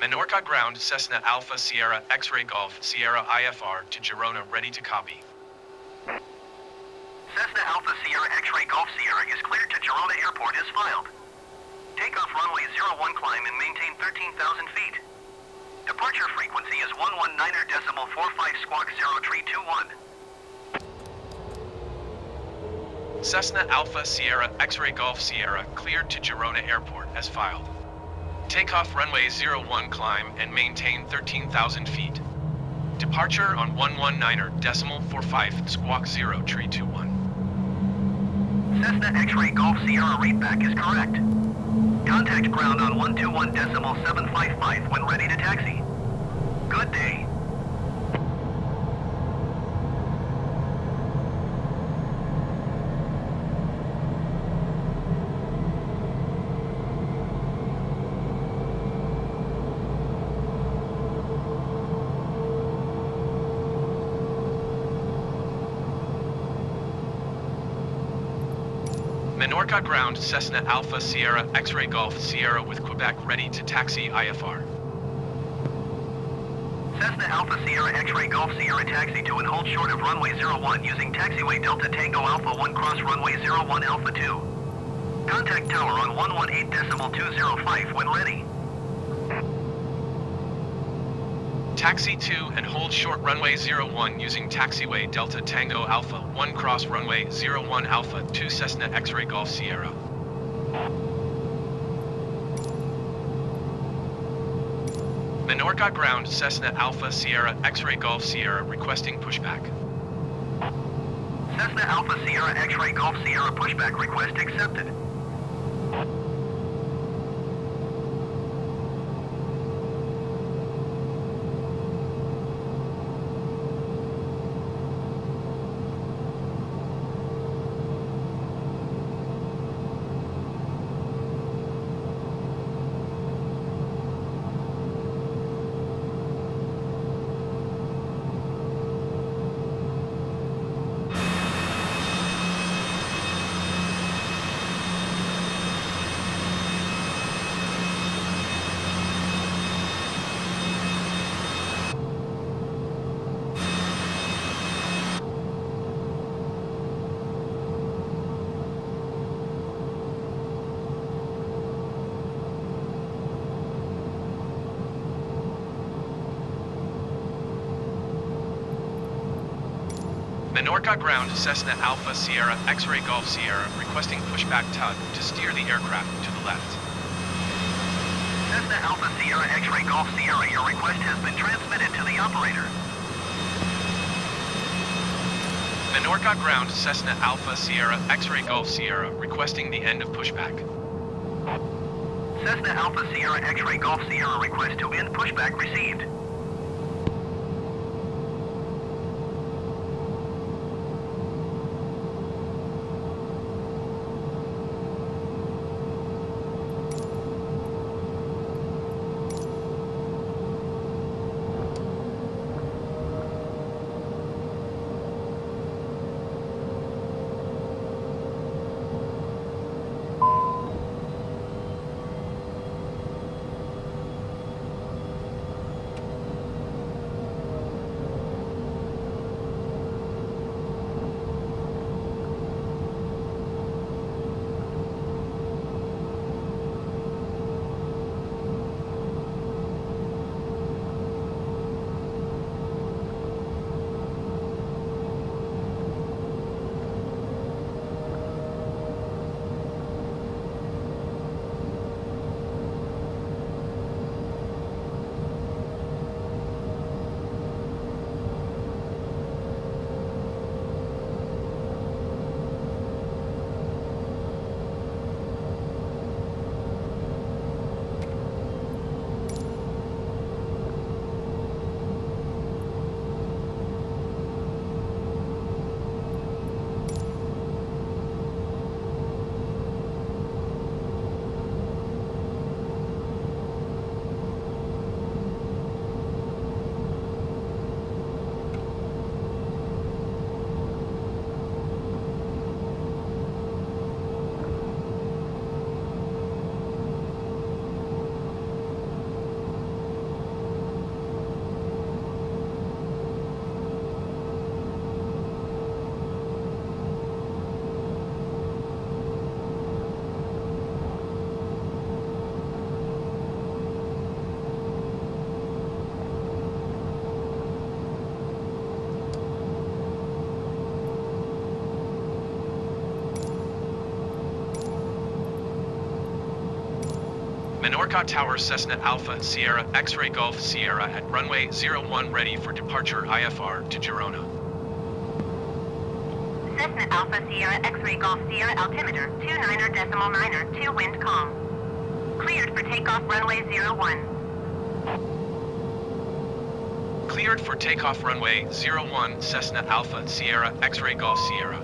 Menorca ground Cessna Alpha Sierra X-Ray Golf Sierra IFR to Girona ready to copy. Cessna Alpha Sierra X-Ray Golf Sierra is cleared to Girona Airport as filed. Takeoff runway 01 climb and maintain 13,000 feet. Departure frequency is 119.45 squawk 0321. Cessna Alpha Sierra X-Ray Golf Sierra cleared to Girona Airport as filed. Takeoff runway 01 climb and maintain 13,000 feet. Departure on 119.45 squawk 0321. Cessna X-Ray Golf Sierra readback is correct. Contact ground on 121.755 when ready to taxi. Good day. Menorca ground Cessna Alpha Sierra X-Ray Golf Sierra with Quebec ready to taxi IFR. Cessna Alpha Sierra X-Ray Golf Sierra taxi to and hold short of runway 01 using taxiway Delta Tango Alpha 1 cross runway 01 Alpha 2. Contact tower on 118.205 when ready. Taxi to and hold short runway 01 using taxiway Delta Tango Alpha 1 cross runway 01 Alpha 2 Cessna X-Ray Golf Sierra. Menorca ground Cessna Alpha Sierra X-Ray Golf Sierra requesting pushback. Cessna Alpha Sierra X-Ray Golf Sierra pushback request accepted. Menorca ground Cessna Alpha Sierra X-Ray Golf Sierra requesting pushback tug to steer the aircraft to the left. Cessna Alpha Sierra X-Ray Golf Sierra, your request has been transmitted to the operator. Menorca ground Cessna Alpha Sierra X-Ray Golf Sierra requesting the end of pushback. Cessna Alpha Sierra X-Ray Golf Sierra request to end pushback received. Menorca Tower Cessna Alpha Sierra X-Ray Golf Sierra at runway 01 ready for departure IFR to Girona. Cessna Alpha Sierra X-Ray Golf Sierra altimeter 29er.9er 2 wind calm. Cleared for takeoff runway 01. Cleared for takeoff runway 01 Cessna Alpha Sierra X-Ray Golf Sierra.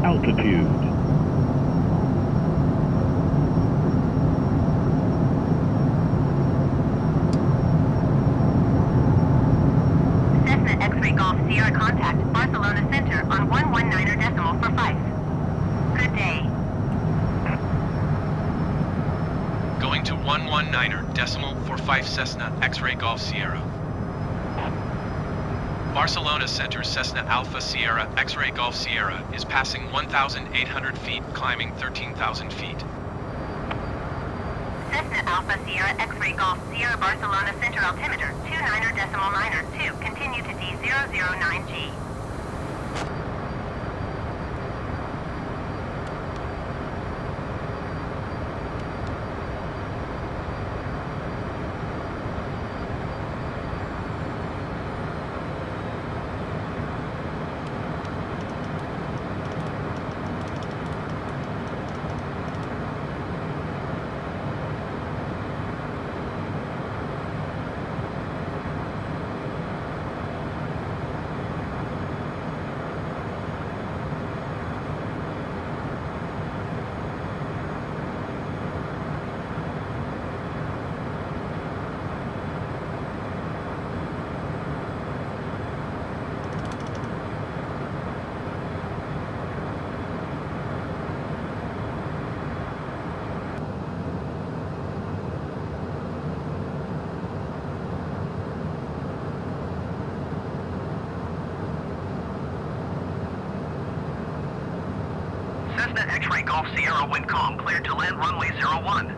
Altitude. Cessna X-Ray Golf Sierra contact Barcelona Center on 119er decimal for 5. Good day. Going to 119er decimal for 5 Cessna X-Ray Golf Sierra. Barcelona Center Cessna Alpha Sierra X-Ray Golf Sierra is passing 1,800 feet, climbing 13,000 feet. Cessna Alpha Sierra X-Ray Golf Sierra Barcelona Center altimeter 29er.9er 2 continue to D009G. Cessna X-Ray Golf Sierra wind calm, cleared to land runway 01.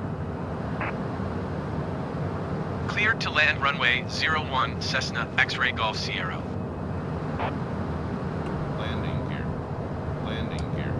Cleared to land runway 01 Cessna X-Ray Golf Sierra. Landing gear. Landing gear.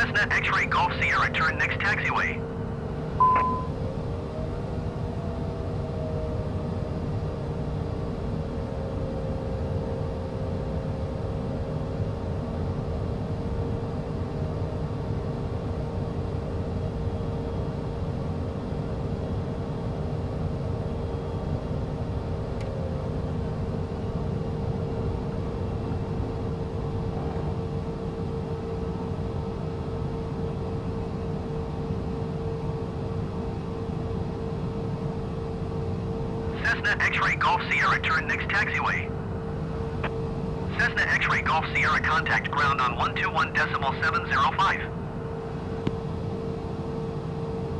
Cessna X-Ray Golf Sierra, turn next taxiway. Cessna X-Ray Golf Sierra, turn next taxiway. Cessna X-Ray Golf Sierra, contact ground on 121.705.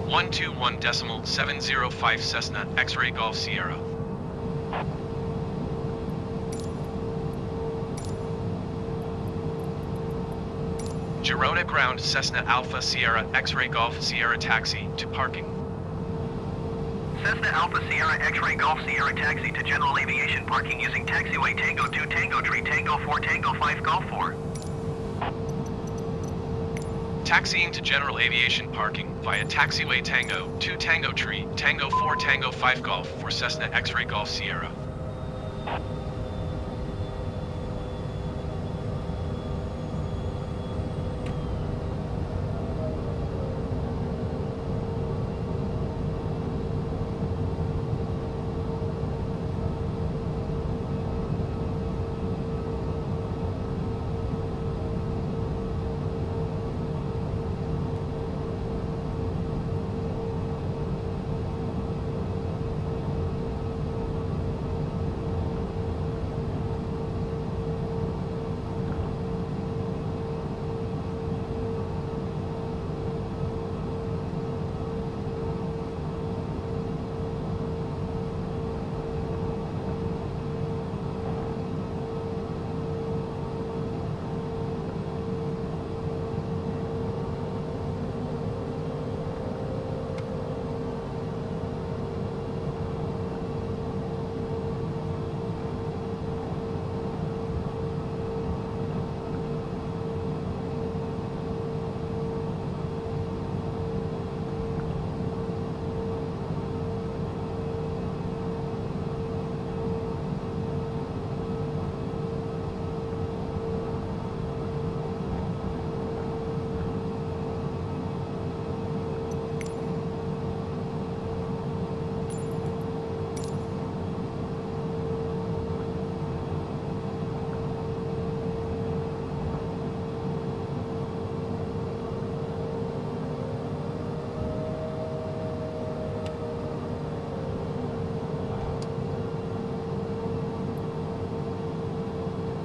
121.705 Cessna X-Ray Golf Sierra. Girona ground Cessna Alpha Sierra X-Ray Golf Sierra taxi to parking. Cessna Alpha Sierra X-Ray Golf Sierra taxi to general aviation parking using taxiway Tango 2 Tango Tree Tango 4 Tango 5 Golf 4. Taxiing to general aviation parking via taxiway Tango 2 Tango Tree Tango 4 Tango 5 Golf for Cessna X-Ray Golf Sierra.